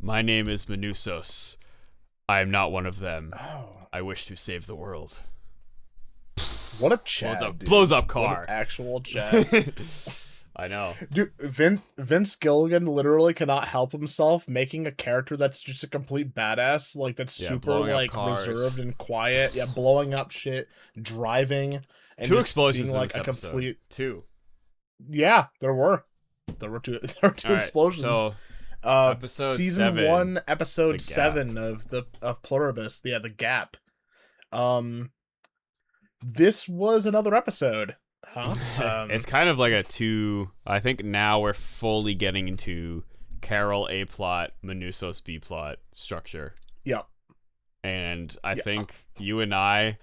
My name is Manusos. I am not one of them. Oh, I wish to save the world. what a Chad, dude. Blows up What car. an actual Chad. I know. Dude, Vince Gilligan literally cannot help himself making a character that's just a complete badass, like that's super blowing up like cars. reserved and quiet. Yeah, blowing up shit, driving, and Two just explosions being like in a this episode. complete. Two. Yeah, there were two. There were two All right, explosions. so episode Season 7, 1, episode The 7 of Pluribus. Yeah, the Gap. This was another episode, huh? It's kind of like I think now we're fully getting into Carol A plot, Manusos B plot structure. Yeah. And I think you and I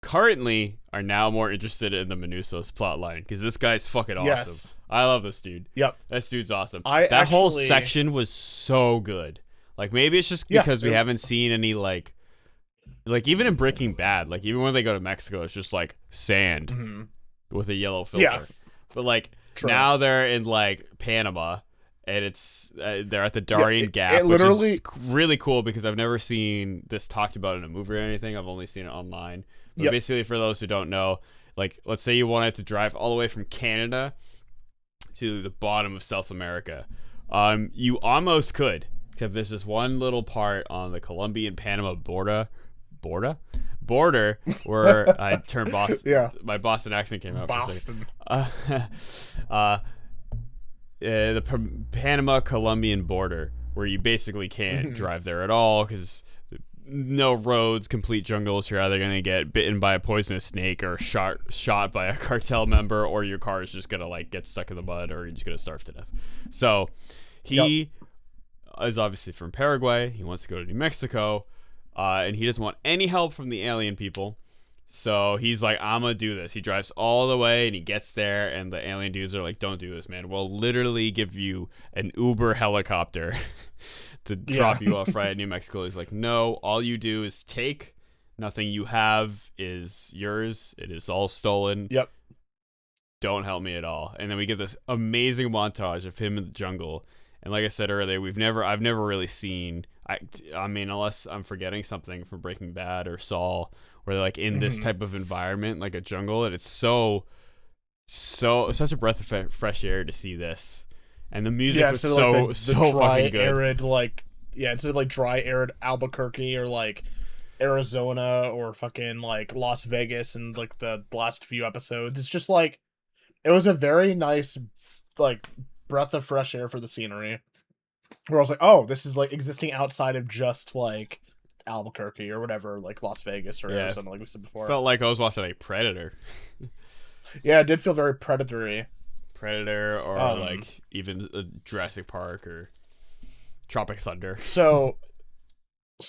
currently are now more interested in the Manusos plot line because this guy's fucking awesome. Yes. I love this dude. Yep. This dude's awesome. That whole section was so good. Like maybe it's just because we haven't seen any like even in Breaking Bad, like even when they go to Mexico, it's just like sand with a yellow filter. Yeah. But like True. now they're in like Panama, and it's they're at the Darien Gap, it literally, which is really cool because I've never seen this talked about in a movie or anything. I've only seen it online. But basically, for those who don't know, like let's say you wanted to drive all the way from Canada to the bottom of South America, you almost could, because there's this one little part on the Colombian-Panama border where I turned Boston. Yeah. My Boston accent came out Boston. for a second. The Panama-Colombian border, where you basically can't drive there at all because no roads, complete jungles. You're either gonna get bitten by a poisonous snake or shot by a cartel member, or your car is just gonna like get stuck in the mud, or you're just gonna starve to death. So he is obviously from Paraguay. He wants to go to New Mexico, and he doesn't want any help from the alien people. So he's like, I'm gonna do this. He drives all the way and he gets there, and the alien dudes are like, don't do this, man. We'll literally give you an Uber helicopter to drop you off right at New Mexico. He's like, no, all you do is take. Nothing you have is yours. It is all stolen. Yep. Don't help me at all. And then we get this amazing montage of him in the jungle. And like I said earlier, I've never really seen, I mean, unless I'm forgetting something from Breaking Bad or Saul, where they're like in this type of environment, like a jungle, and it's such a breath of fresh air to see this. And the music was so dry, fucking good. Arid, instead of like dry, arid Albuquerque or like Arizona or fucking like Las Vegas and like the last few episodes, it's just like it was a very nice like breath of fresh air for the scenery. Where I was like, oh, this is like existing outside of just like Albuquerque or whatever, like Las Vegas or Arizona, like we said before. Felt like I was watching a Predator. Yeah, it did feel very predatory. Predator or like even Jurassic Park or Tropic Thunder. So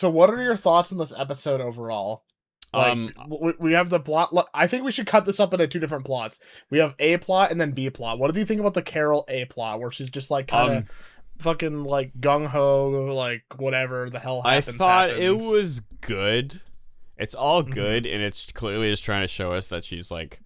what are your thoughts on this episode overall? Like, we have the plot. I think we should cut this up into two different plots. We have A plot and then B plot. What do you think about the Carol A plot, where she's just like kind of fucking like gung ho, like whatever the hell happens? I thought happens. it was good. It's all good, and it's clearly just trying to show us that she's like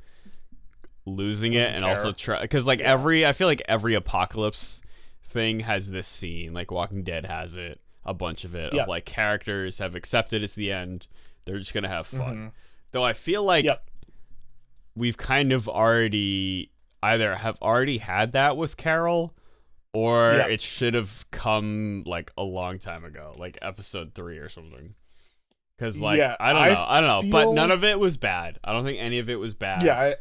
losing it, and also try because like I feel like every apocalypse thing has this scene. Like Walking Dead has it, a bunch of it of like characters have accepted it's the end. They're just gonna have fun. Though I feel like we've kind of already either have already had that with Carol, or it should have come like a long time ago, like episode 3 or something. Because like I don't know, but none of it was bad. I don't think any of it was bad. Yeah,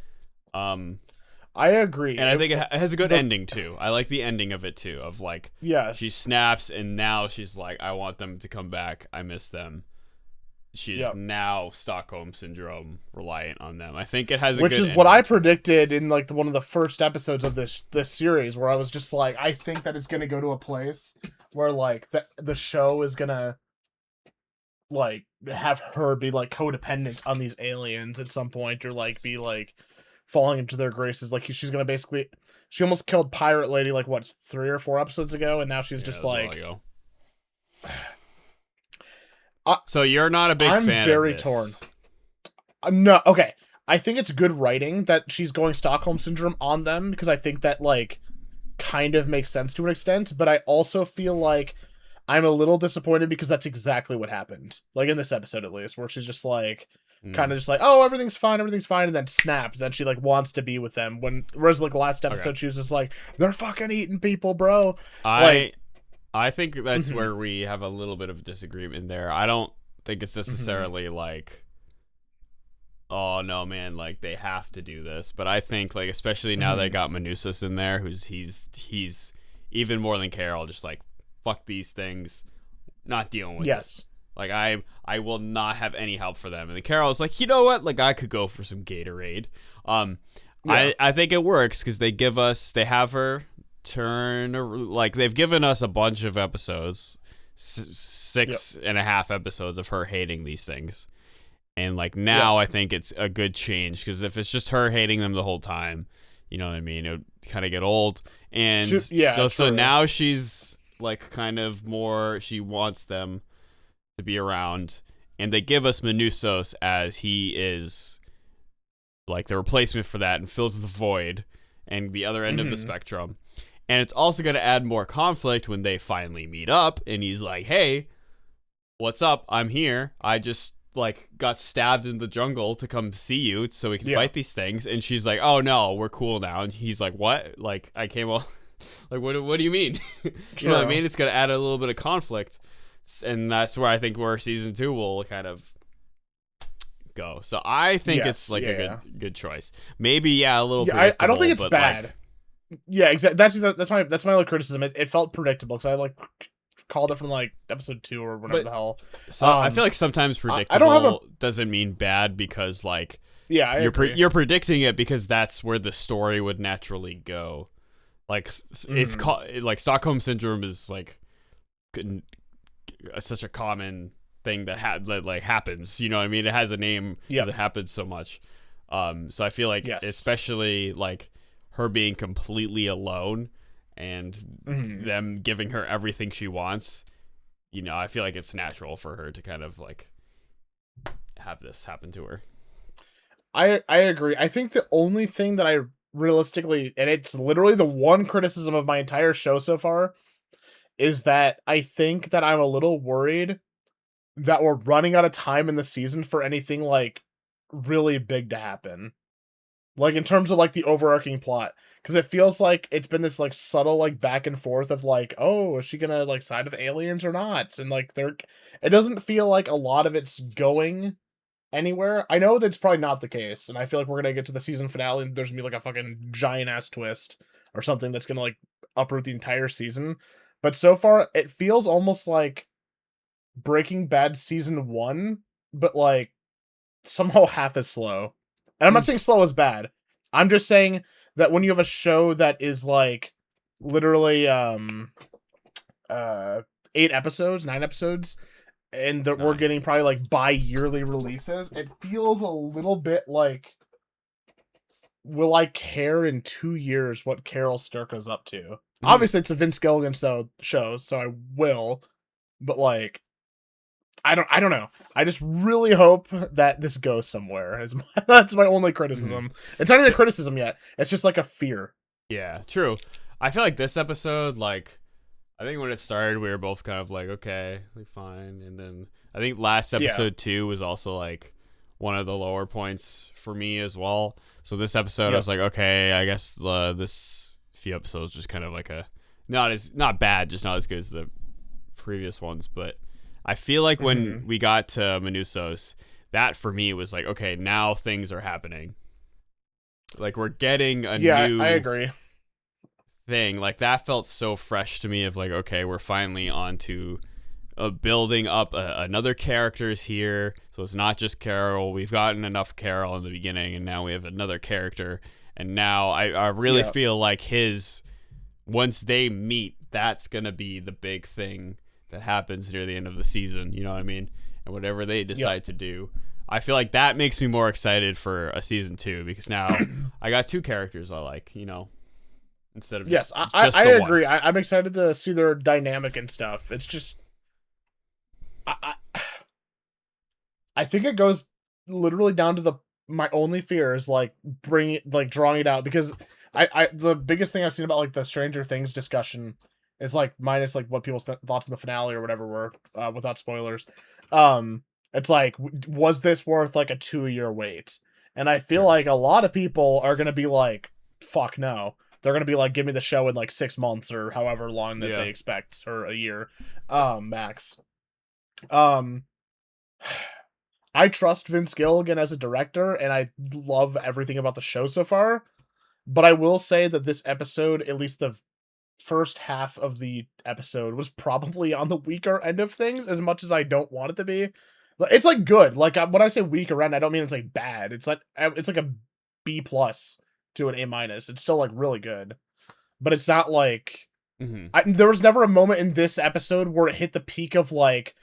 I agree, and I think it has a good ending too. I like the ending of it too. Of like, she snaps, and now she's like, I want them to come back. I miss them. She's now Stockholm Syndrome reliant on them. I think it has a which good is ending. what I predicted in like one of the first episodes of this series, where I was just like, I think that it's gonna go to a place where like the show is gonna like have her be like codependent on these aliens at some point, or like be like falling into their graces. Like she almost killed Pirate Lady like what 3 or 4 episodes ago, and now she's just like. So you're not a big fan of this? I'm very torn. No, okay. I think it's good writing that she's going Stockholm Syndrome on them, because I think that, like, kind of makes sense to an extent, but I also feel like I'm a little disappointed because that's exactly what happened. Like in this episode, at least, where she's just like, kind of just like, oh, everything's fine, and then snapped. Then she like wants to be with them. Whereas like last episode, she was just like, they're fucking eating people, bro. I think that's where we have a little bit of a disagreement there. I don't think it's necessarily like, oh no, man, like they have to do this. But I think like, especially now they got Manusas in there, he's even more than Carol, just like, fuck these things, not dealing with it. Like I will not have any help for them. And then Carol's like, you know what? Like I could go for some Gatorade. I think it works because they have her turn, like they've given us a bunch of episodes, 6.5 episodes of her hating these things. And like now I think it's a good change because if it's just her hating them the whole time, you know what I mean? It would kind of get old. And so now she's like kind of more, she wants them to be around, and they give us Manusos as he is like the replacement for that and fills the void and the other end of the spectrum. And it's also going to add more conflict when they finally meet up and he's like, hey, what's up? I'm here. I just like got stabbed in the jungle to come see you so we can fight these things. And she's like, oh no, we're cool now. And he's like, what? Like I came all like, what do you mean? You know what I mean? It's going to add a little bit of conflict. And that's where I think where season 2 will kind of go. So I think it's like a good choice. Maybe a little predictable. I don't think it's bad. Like, exactly. That's my only criticism. It felt predictable because I like called it from like episode 2 or whatever the hell. So I feel like sometimes predictable doesn't mean bad because like you're predicting it because that's where the story would naturally go. Like it's called like Stockholm syndrome is like such a common thing that happens, you know what I mean? It has a name because it happens so much. So I feel like especially like her being completely alone and them giving her everything she wants, you know, I feel like it's natural for her to kind of like have this happen to her. I agree. I think the only thing that I realistically, and it's literally the one criticism of my entire show so far, is that I think that I'm a little worried that we're running out of time in the season for anything like really big to happen. Like in terms of like the overarching plot. Because it feels like it's been this like subtle like back and forth of like, oh, is she gonna like side with aliens or not? And like it doesn't feel like a lot of it's going anywhere. I know that's probably not the case, and I feel like we're gonna get to the season finale and there's gonna be like a fucking giant ass twist or something that's gonna like uproot the entire season. But so far, it feels almost like Breaking Bad season 1, but like somehow half as slow. And I'm not saying slow is bad. I'm just saying that when you have a show that is like literally 8 episodes, 9 episodes, and that we're getting probably like bi-yearly releases, it feels a little bit like, will I care in 2 years what Carol Sturka's up to? Obviously, it's a Vince Gilligan show, so I will. But like, I don't know. I just really hope that this goes somewhere. That's my only criticism. It's not even a criticism yet. It's just like a fear. Yeah, true. I feel like this episode, like, I think when it started, we were both kind of like, okay, like fine. And then I think last episode 2 was also like one of the lower points for me as well. So this episode, I was like, okay, I guess this few episodes just kind of like not bad, just not as good as the previous ones. But I feel like when we got to Manusos, that for me was like, okay, now things are happening. Like we're getting a new I agree. thing. Like that felt so fresh to me of like, okay, we're finally on to building up another characters here. So it's not just Carol. We've gotten enough Carol in the beginning, and now we have another character. And now I really feel like once they meet, that's going to be the big thing that happens near the end of the season. You know what I mean? And whatever they decide to do, I feel like that makes me more excited for a season 2 because now I got 2 characters I like, you know, instead of just I the agree. one. I'm excited to see their dynamic and stuff. It's just, I think it goes literally down to my only fear is like drawing it out, because I the biggest thing I've seen about like the Stranger Things discussion is like minus like what people's thoughts on the finale or whatever were, without spoilers. It's like, was this worth like a 2-year wait? And I feel like a lot of people are gonna be like, fuck no. They're gonna be like, give me the show in like 6 months or however long that they expect, or a year, max. I trust Vince Gilligan as a director, and I love everything about the show so far. But I will say that this episode, at least the first half of the episode, was probably on the weaker end of things, as much as I don't want it to be. It's like good. Like when I say weaker end, I don't mean it's like bad. It's like a B+ to an A-. It's still like really good, but it's not like there was never a moment in this episode where it hit the peak of like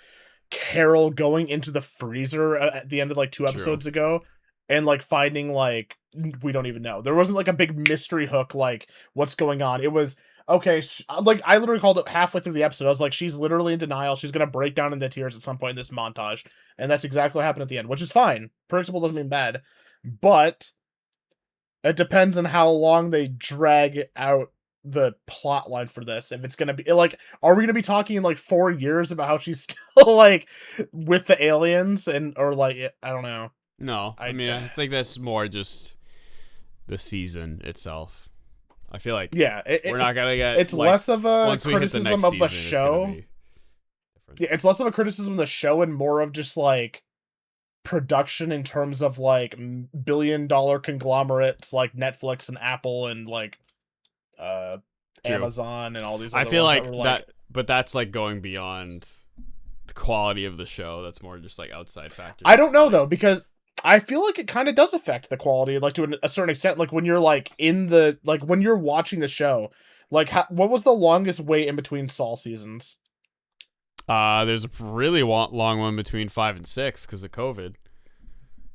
Carol going into the freezer at the end of like 2 episodes ago and like finding like, we don't even know. There wasn't like a big mystery hook like what's going on. It was okay, like I literally called it halfway through the episode. I was like, she's literally in denial. She's gonna break down into tears at some point in this montage, and that's exactly what happened at the end, which is fine. Predictable doesn't mean bad, but it depends on how long they drag out the plot line for this. If it's gonna be like, are we gonna be talking in like 4 years about how she's still like with the aliens, and or like, I don't know. No, I mean, I think that's more just the season itself. I feel like we're not gonna get. It's like, less of a criticism of the show. Yeah, it's less of a criticism of the show and more of just like production in terms of like billion-dollar conglomerates like Netflix and Apple and like Amazon and all these. Other I feel like that, but that's like going beyond the quality of the show. That's more just like outside factors. I don't know though, because I feel like it kind of does affect the quality, like to a certain extent. Like when you're like in the, like when you're watching the show, like what was the longest wait in between Saul seasons? There's a really long one between 5 and 6 because of COVID.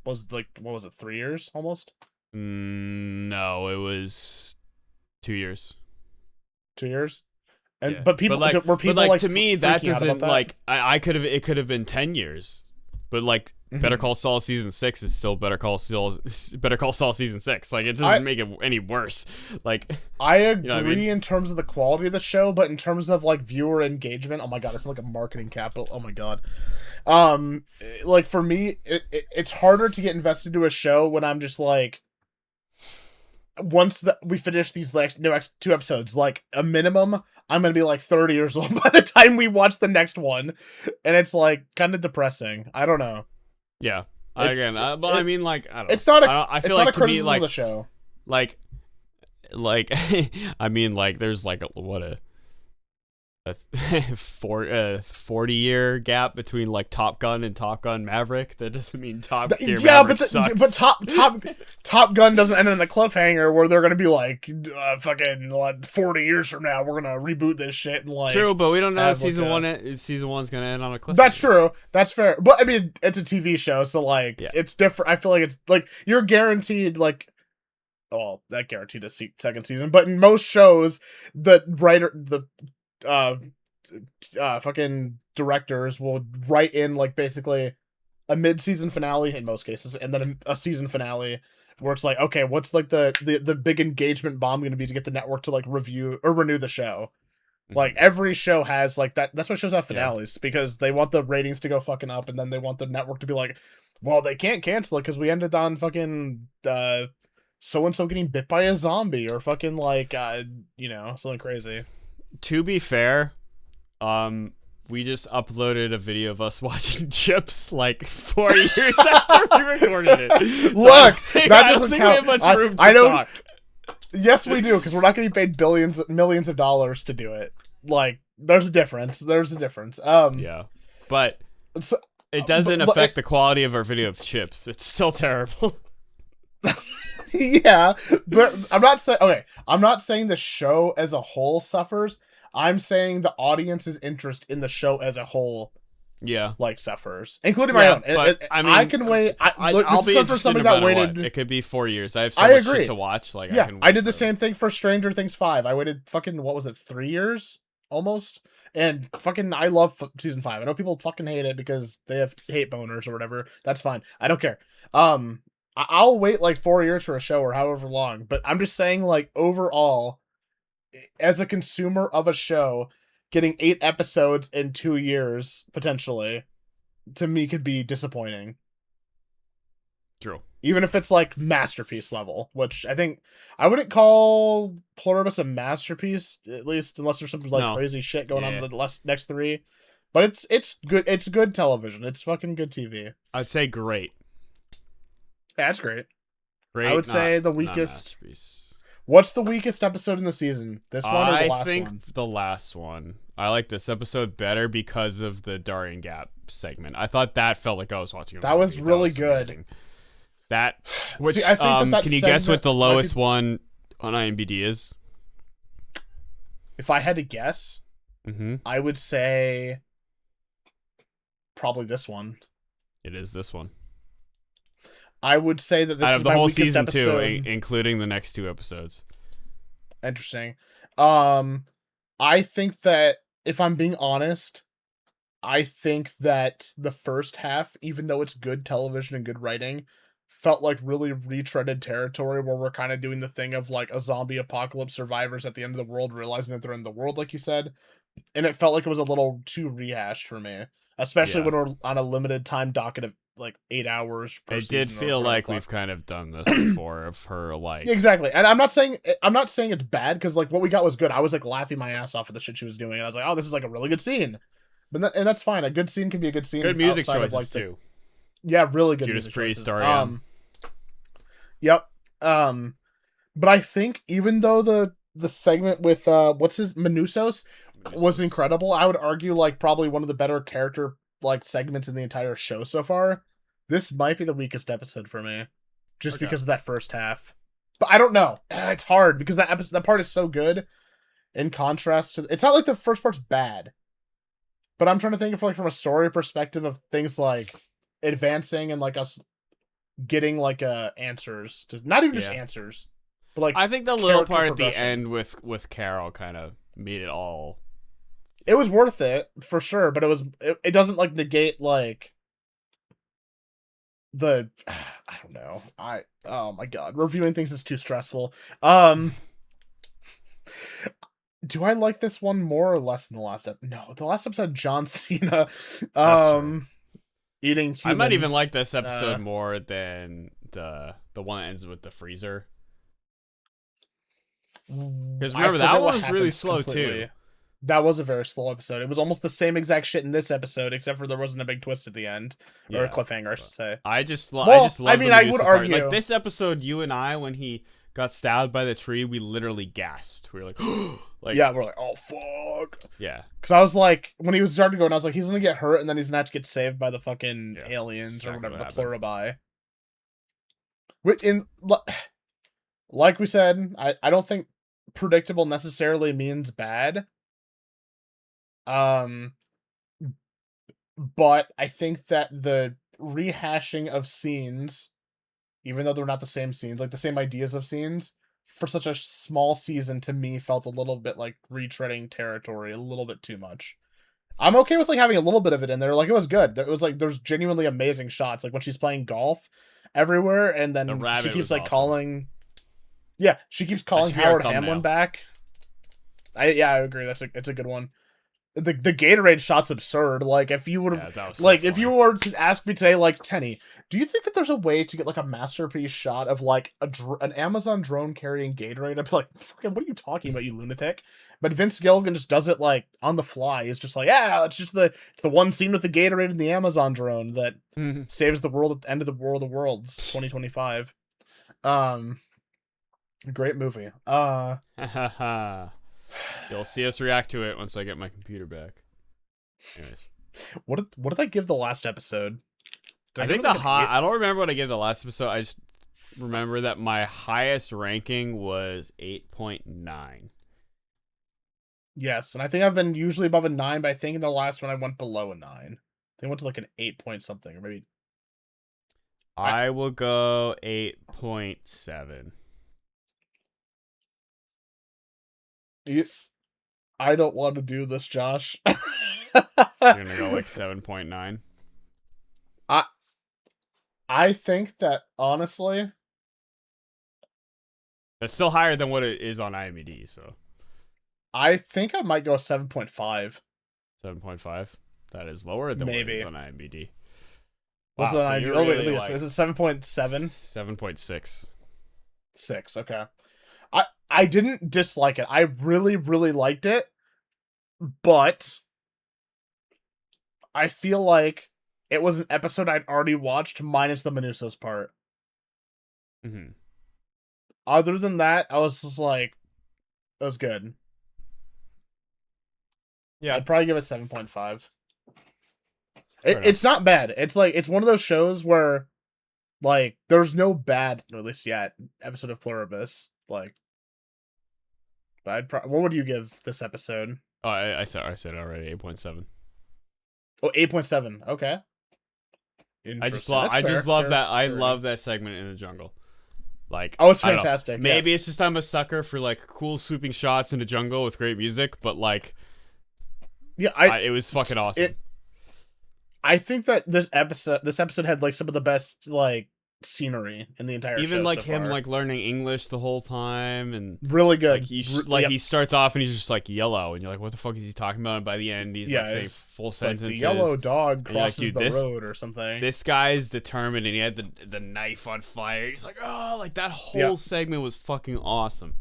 Was like, what was it, 3 years almost? No, it was 2 years. 2 years. And but people were people like to me that doesn't like I could have, it could have been 10 years. But like Better Call Saul season 6 is still Better Call Saul season 6. Like it doesn't make it any worse. Like I agree, you know what I mean? In terms of the quality of the show, but in terms of like viewer engagement, oh my god, it's like a marketing capital. Oh my god. Like for me, it's harder to get invested into a show when I'm just like, once we finish these next 2 episodes, like a minimum, I'm gonna be like 30 years old by the time we watch the next one, and it's like kind of depressing. I don't know. Yeah, I mean, like, I don't know. It's not a. I feel like a criticism of the show. Like, I mean, like, there's like a 40-year gap between like Top Gun and Top Gun Maverick. That doesn't mean Top Maverick sucks. But Top Gun doesn't end in a cliffhanger where they're gonna be like, fucking 40 years from now we're gonna reboot this shit and like. True, but we don't know if season one's gonna end on a cliffhanger. That's true. That's fair. But I mean, it's a TV show, so like it's different. I feel like it's like you're guaranteed like. Well, that guaranteed a second season, but in most shows, the fucking directors will write in like basically a mid-season finale in most cases, and then a season finale where it's like, okay, what's like the big engagement bomb going to be to get the network to like review or renew the show. Like every show has like that. That's why shows have finales, because they want the ratings to go fucking up, and then they want the network to be like, well, they can't cancel it because we ended on fucking so-and-so getting bit by a zombie or fucking like something crazy. To be fair, we just uploaded a video of us watching Chips like 4 years after we recorded it. So look, that doesn't count. We have much room to talk. Yes, we do, because we're not getting paid millions of dollars to do it. Like, there's a difference. Yeah, but it doesn't affect the quality of our video of Chips. It's still terrible. Yeah, but I'm not saying the show as a whole suffers. I'm saying the audience's interest in the show as a whole, like suffers, including my own. But I mean, I can wait. I'll be for something that waited. What. It could be 4 years. I have so much shit to watch. Like, I did the same thing for Stranger Things 5. I waited fucking 3 years almost, and fucking I love season 5. I know people fucking hate it because they have hate boners or whatever. That's fine. I don't care. I'll wait like 4 years for a show or however long, but I'm just saying like overall, as a consumer of a show, getting 8 episodes in 2 years potentially to me could be disappointing. True. Even if it's like masterpiece level, which I think I wouldn't call Pluribus a masterpiece, at least unless there's some like No. crazy shit going on Yeah. in the next three. But it's good. It's good television. It's fucking good TV. I'd say great. That's great. Great. I would say the not weakest. masterpiece. What's the weakest episode in the season? This one or the last I think one? the last one. I like this episode better because of the Darien Gap segment. I thought that felt like I was watching a That was movie. really good. Amazing. That, which, See, I think that can you guess what segment the lowest one on IMDb is? If I had to guess, Mm-hmm. I would say probably this one. It is this one. I would say that this Out is of the my whole weakest season episode. too, including the next 2 episodes. Interesting. I think that if I'm being honest, I think that the first half, even though it's good television and good writing, felt like really retreaded territory where we're kind of doing the thing of like a zombie apocalypse survivors at the end of the world realizing that they're in the world, like you said. And it felt like it was a little too rehashed for me, especially Yeah. when we're on a limited time docket of like 8 hours per It did season or feel whatever like the fuck. we've kind of done this before of her like Exactly. And I'm not saying it's bad because like what we got was good. I was like laughing my ass off at the shit she was doing, and I was like, oh, this is like a really good scene. And that's fine. A good scene can be a good scene. good music outside of, choices like, too. Yeah, really good Judas music Priest, choices. Ariam. Yep. But I think even though the segment with what's his Manusos was incredible, I would argue like probably one of the better character like segments in the entire show so far. This might be the weakest episode for me, just Okay. because of that first half. But I don't know. It's hard because that part is so good. In contrast to, it's not like the first part's bad, but I'm trying to think of like from a story perspective of things like advancing and like us getting like answers to not even just Yeah. answers, but like I think the little character part at the progression. end with Carol kind of made it all. It was worth it for sure, but it doesn't like negate like the I don't know. Oh my god, reviewing things is too stressful. Do I like this one more or less than the last episode? No, the last episode John Cena true. eating humans. I might even like this episode more than the one that ends with the freezer. Because remember that one was really slow too. That was a very slow episode. It was almost the same exact shit in this episode, except for there wasn't a big twist at the end or a cliffhanger, I should say. I just love. I mean, I would argue like this episode. You and I, when he got stabbed by the tree, we literally gasped. We were like, like yeah, we're like, oh fuck. Yeah, because I was like, when he was starting to go, and I was like, he's gonna get hurt, and then he's gonna have to get saved by the fucking aliens or whatever, the Pluribi. Like we said, I don't think predictable necessarily means bad. But I think that the rehashing of scenes, even though they're not the same scenes, like the same ideas of scenes, for such a small season to me felt a little bit like retreading territory, a little bit too much. I'm okay with like having a little bit of it in there. Like it was good. It was like there's genuinely amazing shots. Like when she's playing golf everywhere, and then she keeps like calling. Yeah, she keeps calling Howard Hamlin back. I agree. It's a good one. The Gatorade shot's absurd. Like if you would have if you were to ask me today, like Tenney, do you think that there's a way to get like a masterpiece shot of like an Amazon drone carrying Gatorade? I'd be like, fucking, what are you talking about, you lunatic? But Vince Gilligan just does it like on the fly. He's just like, yeah, it's the one scene with the Gatorade and the Amazon drone that saves the world at the end of the World of Worlds 2025. Great movie. You'll see us react to it once I get my computer back. Anyways, what did I give the last episode? I think I don't remember what I gave the last episode. I just remember that my highest ranking was 8.9. Yes, and I think I've been usually above a 9, but I think in the last one I went below a 9. I think I went to like an 8 point something, or maybe. I will go 8.7. I don't want to do this, Josh. You're gonna go like 7.9. I think that honestly, That's still higher than what it is on IMDb. So I think I might go 7.5. 7.5. That is lower than what it is Maybe. on IMDb. What's Wow. it So on? you're Oh wait, really let me guess. like Is it 7.7? 7.6. 6. Okay. I didn't dislike it. I really really liked it, but I feel like it was an episode I'd already watched minus the Menusos part. Mm-hmm. Other than that, I was just like, it was good. Yeah. I'd probably give it 7.5. Fair enough. It's not bad. It's like it's one of those shows where like there's no bad, or at least yet, episode of Pluribus. Like, but what would you give this episode? Oh, I said already 8.7. Oh, 8.7. Okay. I just Interesting. love That's I fair. just love that I Fair love enough. that segment in the jungle. Like, Oh, it's I don't know. fantastic. Yeah. Maybe it's just I'm a sucker for like cool swooping shots in the jungle with great music, but like Yeah, it was fucking awesome. I think that this episode had like some of the best like scenery in the entire Even show like so him far. like learning English the whole time, and Really like good. Yep. he starts off and he's just like yellow, and you're like, what the fuck is he talking about? And by the end, he's Yeah, like saying it's full It's like the sentences. yellow dog And you're like, crosses dude, the road or something. This guy's determined, and he had the knife on fire. He's like, oh, like that whole segment was fucking awesome.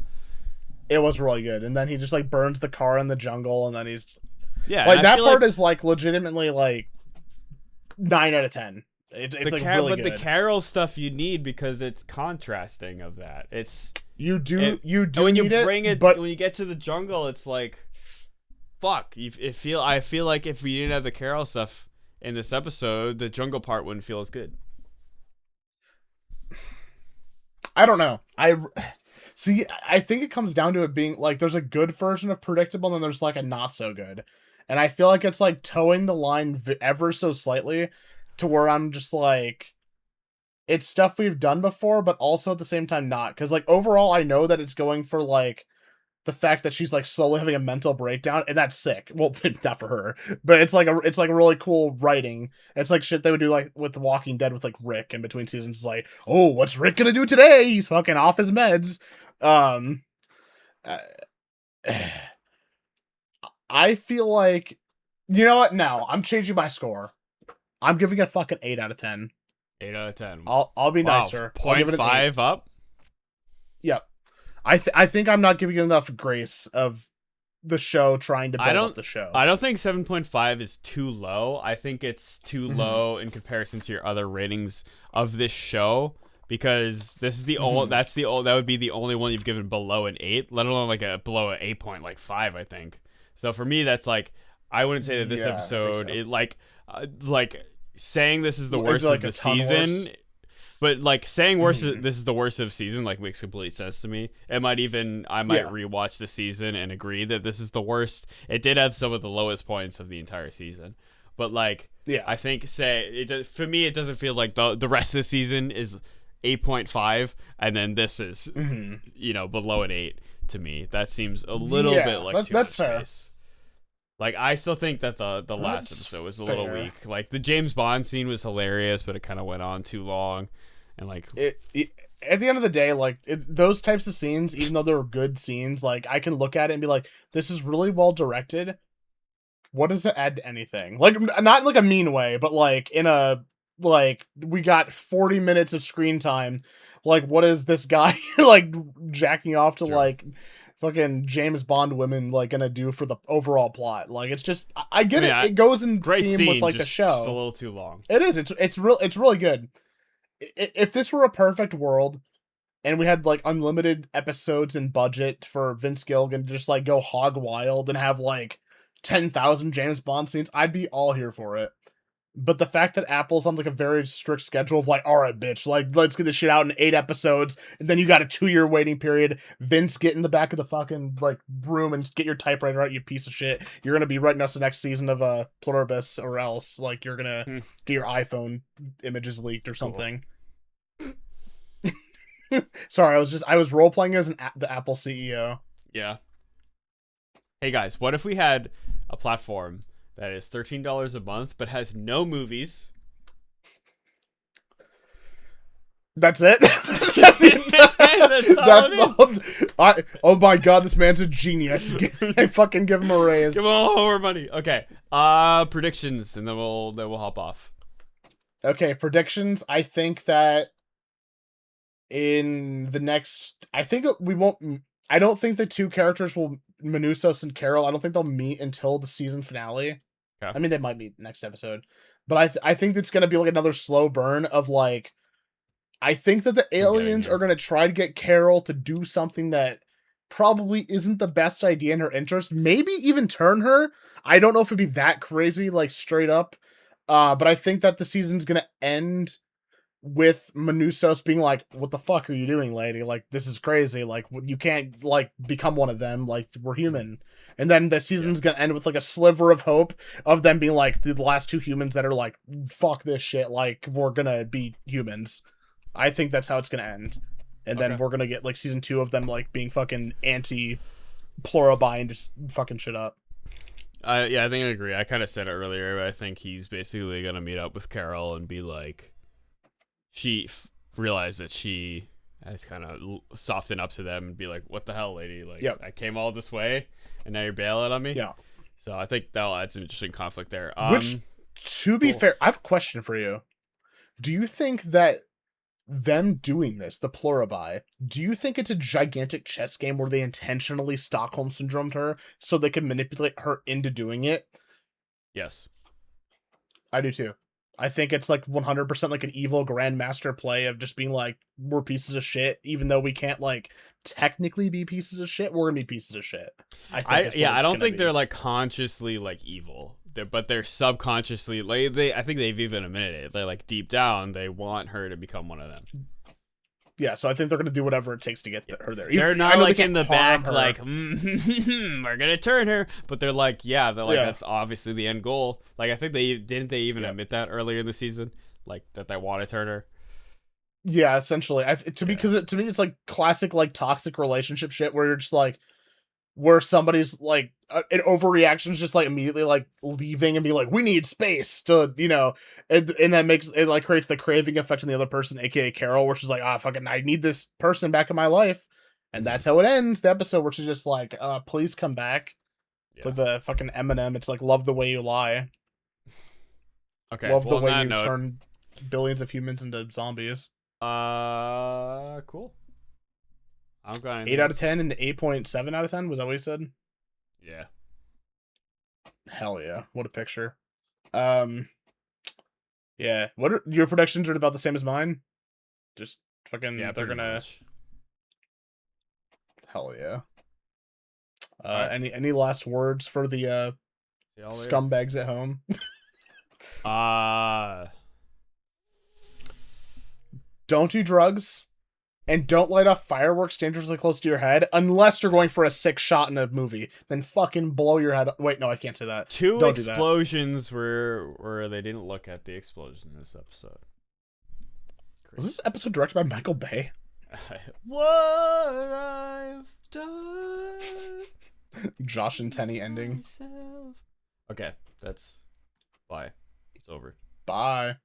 It was really good. And then he just like burns the car in the jungle, and then he's Yeah, like, and that part is like legitimately like 9 out of 10. It's like really but good. the Carol stuff you need because it's contrasting of that. It's you do and when you need bring it, but when you get to the jungle, it's like, fuck. I feel like if we didn't have the Carol stuff in this episode, the jungle part wouldn't feel as good. I don't know. See, I think it comes down to it being like there's a good version of predictable and then there's like a not so good. And I feel like it's like towing the line ever so slightly to where I'm just like, it's stuff we've done before, but also at the same time not. Because like overall, I know that it's going for like the fact that she's like slowly having a mental breakdown, and that's sick. Well, not for her, but it's like a really cool writing. It's like shit they would do like with The Walking Dead with like Rick in between seasons. It's like, oh, what's Rick gonna do today? He's fucking off his meds. Um, uh, I feel like, you know what? No, I'm changing my score. I'm giving it a fucking 8 out of 10. 8 out of 10. I'll be Wow, nicer. I'll give it an 8. 0.5 up. Yep. I think I'm not giving it enough grace of the show trying to build up the show. I don't think 7.5 is too low. I think it's too low in comparison to your other ratings of this show, because this is the that would be the only one you've given below an 8, let alone like a below an 8.5, I think. So for me, that's like, I wouldn't say that this episode it like saying this is the worst like of the season. But like saying this is the worst of the season like makes complete sense to me. I might rewatch the season and agree that this is the worst. It did have some of the lowest points of the entire season, but like I think for me it doesn't feel like the rest of the season is 8.5 and then this is below an 8 to me. That seems a little bit like too much fair. space. Like, I still think that the last episode was a little weak. Like, the James Bond scene was hilarious, but it kind of went on too long. And, like... At the end of the day, like, those types of scenes, even though they're good scenes, like, I can look at it and be like, this is really well directed. What does it add to anything? Like, not in, like, a mean way, but, like, in a... Like, we got 40 minutes of screen time. Like, what is this guy, like, jacking off to, like... fucking James Bond women like gonna do for the overall plot? Like, it's just I get it. It goes in theme with like the show. Just a little too long. It is. It's really good. If this were a perfect world and we had like unlimited episodes and budget for Vince Gilligan to just like go hog wild and have like 10,000 James Bond scenes, I'd be all here for it. But the fact that Apple's on like a very strict schedule of like, all right, bitch, like let's get this shit out in 8 episodes, and then you got a 2-year waiting period. Vince, get in the back of the fucking like room and get your typewriter out, you piece of shit. You're gonna be writing us the next season of Pluribus, or else like you're gonna get your iPhone images leaked or something. Cool. Sorry, I was role playing as the Apple CEO. Yeah. Hey guys, what if we had a platform that is $13 a month, but has no movies, That's it. That's the entire, That's all it is. oh my god, this man's a genius. I fucking give him a raise. Give him all more money. Okay. Predictions, and then we'll hop off. Okay, predictions. I think that in the next, I think we won't. I don't think the two characters will, Manusos and Carol. I don't think they'll meet until the season finale. Okay. I mean, they might meet next episode, but I think it's gonna be like another slow burn of like. I think that the aliens are going to try to get Carol to do something that probably isn't the best idea in her interest. Maybe even turn her. I don't know if it'd be that crazy, like straight up. But I think that the season's going to end with Manusos being like, what the fuck are you doing, lady? Like, this is crazy. Like, you can't, like, become one of them. Like, we're human. And then the season's going to end with, like, a sliver of hope of them being, like, the last two humans that are like, fuck this shit. Like, we're going to be humans. I think that's how it's gonna end, and then we're gonna get like season 2 of them like being fucking anti-Pluribus and just fucking shit up. Yeah, I think I agree. I kind of said it earlier, but I think he's basically gonna meet up with Carol and be like, realize that she has kind of softened up to them and be like, "What the hell, lady? Like, I came all this way, and now you're bailing on me." Yeah. So I think that'll add some interesting conflict there. Which, to be fair, I have a question for you. Do you think that them doing this, the Pluribus, do you think it's a gigantic chess game where they intentionally Stockholm syndromed her so they can manipulate her into doing it? Yes. I do too. I think it's like 100% like an evil grandmaster play of just being like, we're pieces of shit, even though we can't like technically be pieces of shit, we're gonna be pieces of shit. I don't think they're like consciously like evil. But they're subconsciously like I think they've even admitted it. They like deep down they want her to become one of them. Yeah, so I think they're gonna do whatever it takes to get her there. They're not like in the back like we're gonna turn her, but they're like that's obviously the end goal. Like I think they even admit that earlier in the season, like that they want to turn her. Yeah, essentially. To me it's like classic like toxic relationship shit where you're just like, where somebody's like an overreaction is just like immediately like leaving and be like, we need space to, you know, and that makes it like creates the craving effect on the other person, aka Carol, where she's like, fucking I need this person back in my life. And that's how it ends the episode, where she's just like, please come back. It's like the fucking Eminem, it's like, love the way you lie. Okay. Love the way you turn billions of humans into zombies. Cool. I'm going 8 out of 10 and 8.7 out of 10. Was that what you said? Yeah. Hell yeah! What a picture. Yeah. What are your predictions? Are about the same as mine? Just fucking. Yeah, they're gonna. Much. Hell yeah. Any last words for the scumbags at home? Don't do drugs. And don't light off fireworks dangerously close to your head unless you're going for a 6 shot in a movie. Then fucking blow your head. Wait, no, I can't say that. Two explosions where they didn't look at the explosion in this episode. Crazy. Was this episode directed by Michael Bay? What I've done. Josh and Tenney ending. Okay, that's bye. It's over. Bye.